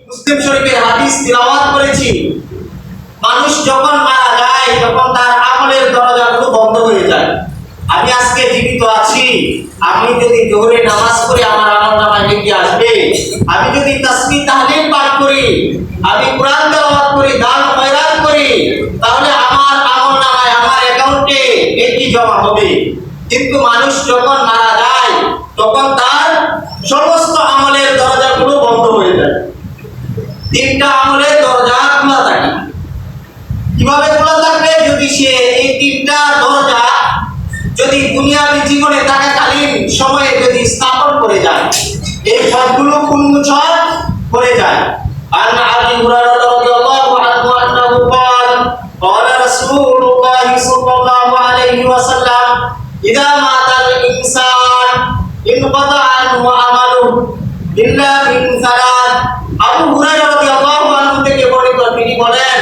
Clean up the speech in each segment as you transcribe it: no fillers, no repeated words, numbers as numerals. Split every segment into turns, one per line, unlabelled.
মুসলিম শরীফের হাদিস তিলাওয়াত করেছি, মানুষ যখন মারা যায় তখন তার আমলের দরজাগুলো বন্ধ হয়ে যায়। আমি আজকে জীবিত আছি, আমি যদি জোহরের নামাজ পড়ি আমার আমলনামায় নেকি আসবে, আমি যদি তাসবিহ তাহলিল পাঠ করি, আমি কোরআন তেলাওয়াত করি, দান খয়রাত করি, তাহলে আমার আমলনামায় আমার অ্যাকাউন্টে নেকি জমা হবে। কিন্তু মানুষ যখন মারা যায় তখন তার সমস্ত আমলের দরজাগুলো বন্ধ হয়ে যায়। তিনটা আমলের দরজা খোলা থাকে। কিভাবে খোলা থাকবে? যদি সে এই তিনটা দরজা যদি দুনিয়াবী জীবনে থাকাকালীন সময়ে যদি স্থাপন করে যায়, এই সবগুলো উন্মোচন করে যায়। আন আবি হুরায়রা রাদিয়াল্লাহু আনহু আন্নাহু ক্বালা রাসূলুল্লাহ সাল্লাল্লাহু আলাইহি ওয়াসাল্লাম ইযা মাতাল ইনসান ইনকাতা আনহু আমালুহু ইল্লা মিন সালাত। আবু হুরায়রা রাদিয়াল্লাহু আনহু থেকে বর্ণিত, তিনি বলেন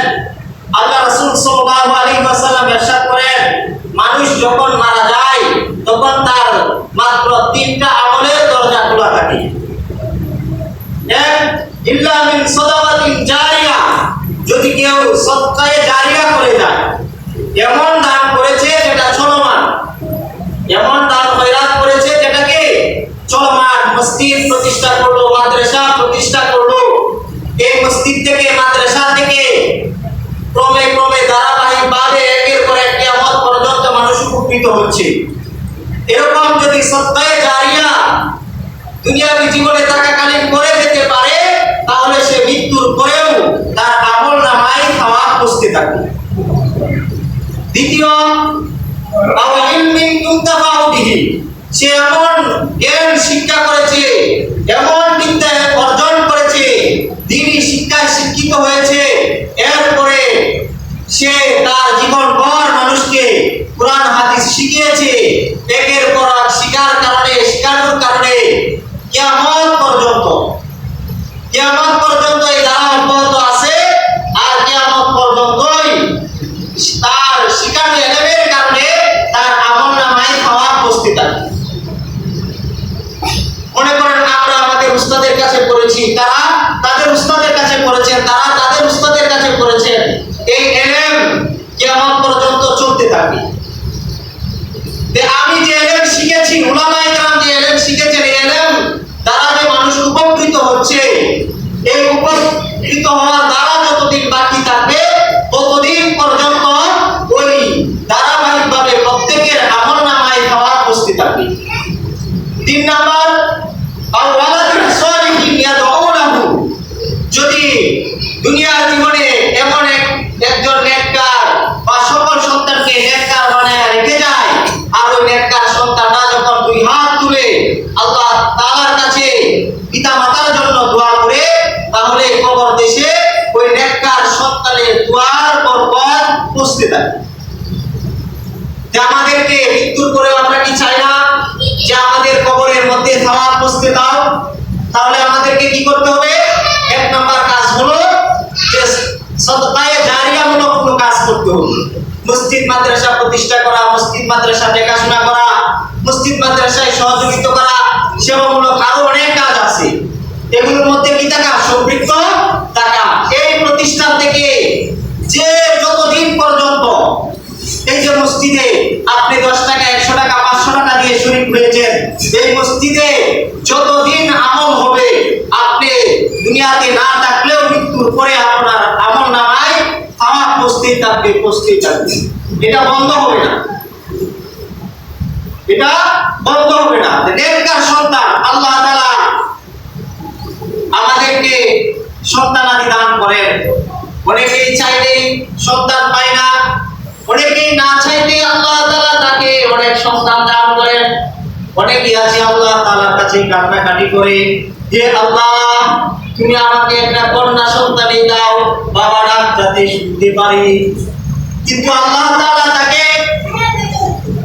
আল্লাহ রাসূল সাল্লাল্লাহু আলাইহি ওয়াসাল্লাম ইরশাদ করেন, মানুষ যখন মারা যায় তখন তার মাত্র তিনটা আমলের দরজা খোলা থাকে। এক, ইল্লা মিন সাদাকাতিন জারিয়া, যদি কেউ সদকায়ে জারিয়া করে যায়, এমন দান করেছে যেটা চলমান, এমন দান খয়রাত করেছে যেটাকে চলমান, মসজিদ প্রতিষ্ঠা করলো, মাদ্রাসা প্রতিষ্ঠা করলো, এই মসজিদ থেকে মাদ্রাসা থেকে ক্রমে ক্রমে ধারাবাহিকভাবে একের পর এক কিয়ামত পর্যন্ত মানুষ উপকৃত হচ্ছে। এরকম যদি সদকায়ে জারিয়া দুনিয়াবী জীবনে থাকাকালীন করে যেতে পারে, তাহলে সে মৃত্যুর পরেও তার আমলনামায় সওয়াব বসতে থাকে। দ্বিতীয়, আও ইলমিন তুনতাফাউ বিহি, সে এমন জ্ঞান শিক্ষা করেছে, এমন বিদ্যা অর্জন করেছে, দ্বীনি শিক্ষায় শিক্ষিত হয়েছে, এরপরে সে তার জীবনভর মানুষকে কোরআন হাদিস শিখিয়েছে, একের পর এক শিখানোর কারণে কিয়ামত পর্যন্ত এই ধারা অব্যাহত আছে। আর কিয়ামত পর্যন্তই তার শিখানো এলেমের কারণে তার আমলনামায় সওয়াব বসতে থাকে। মনে করেন আমরা আমাদের উস্তাদের কাছে পড়েছি, তারা তাদের উস্তাদের কাছে পড়েছেন, তারা তাদের উস্তাদের কাছে পড়েছেন, এই এলেম কিয়ামত পর্যন্ত চলতে থাকে। আমি যে এলেম শিখেছি, উলামায়ে কেরাম যে এলেম শিখেছেন, এই এলেম দ্বারা যে মানুষ উপকৃত হচ্ছে, এই উপকৃত হওয়ার দ্বারা যতদিন বাকি থাকবে ততদিন পর্যন্ত ওই ধারাবাহিকভাবে প্রত্যেকের আমলনামায় সওয়াব বসতে থাকবে। 3 নাম্বার, আও ওয়ালাদিন সালিহিন ইয়াদউ লাহু, যদি দুনিয়ার জীবনে এমন একজন নেককার বা সকল সন্তানকে নেককার বানায় রেখে যায়, আর ওই নেককার সন্তানরা যখন দুই হাত তুলে আল্লাহ তাআলার কাছে পিতামাতার জন্য দোয়া করে, তাহলে কবর দেশে ওই নেককার সন্তানের দোয়ার বরকত পৌঁছতে থাকে। যে আমাদেরকে মৃত্যুর পরেও আমরা কি চাই না যে আমাদের কবরের মধ্যে সওয়াব পৌঁছতে দাও? তাহলে আমাদেরকে কি করতে হবে? 1 নাম্বার কাজ হলো যে সদকায়ে জারিয়ামূলক কোনো কাজ করতে হবে। মসজিদ মাদ্রাসা প্রতিষ্ঠা করা, মসজিদ মাদ্রাসা দেখাশোনা করা, মসজিদ মাদ্রাসায় সহযোগিতা করা, সেবামূলক আরো অনেক কাজ আছে। এগুলোর মধ্যে কি টাকা সম্পৃক্ত টাকা। এই প্রতিষ্ঠান থেকে যে যতদিন পর্যন্ত এই যে মসজিদে আপনি 10 টাকা, 100 টাকা, 500 টাকা দিয়ে শরীক হয়েছেন, এই মসজিদে যতদিন আমল হবে, আপনি দুনিয়াতে না থাকলেও মৃত্যুর পরে আপনার আমলনামায় সওয়াব পৌঁছতেই থাকবে। এটা বন্ধ হবে না, এটা বন্ধ হবে না। নেককার সন্তান আল্লাহ তাআলা আমাদেরকে সন্তানাদি দান করেন। অনেকেই চাইলেই সন্তান পায় না, অনেকেই না চাইতে আল্লাহ তাআলা তাকে অনেক সন্তান দান করেন। অনেকেই আছে আল্লাহ তাআলার কাছে কান্নাকাটি করে যে আল্লাহ তুমি আমাকে একটা কন্যা সন্তানই দাও, বাবা ডাক যাতে শুনতে পারি। কিন্তু আল্লাহ তাআলা তাকে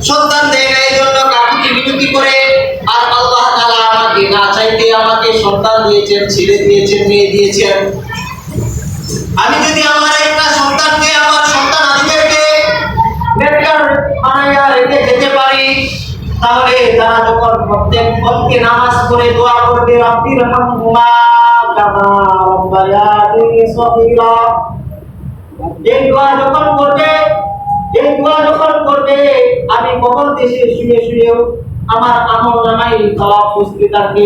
সন্তান দেয় না, এই জন্য কাকুতি মিনতি করে। আর আল্লাহ তাআলা আমাকে না চাইতে আমাকে সন্তান দিয়েছেন, ছেলে দিয়েছেন, মেয়ে দিয়েছেন। আমি যদি আমার একটা সন্তানকে, আমার সন্তান আদিদেরকে নেককার বানাইয়া রেখে যেতে পারি, তাহলে তারা যখন প্রত্যেক ওয়াক্তে নামাজ পড়ে দোয়া করবে, রাব্বির হামহুমা কামা রব্বায়ানি সগীরা। এই দোয়া যখন করবে আমি কবর দেশে শুয়ে শুয়েও আমার আমল নামাই সওয়াব পুরস্কৃত থাকবে।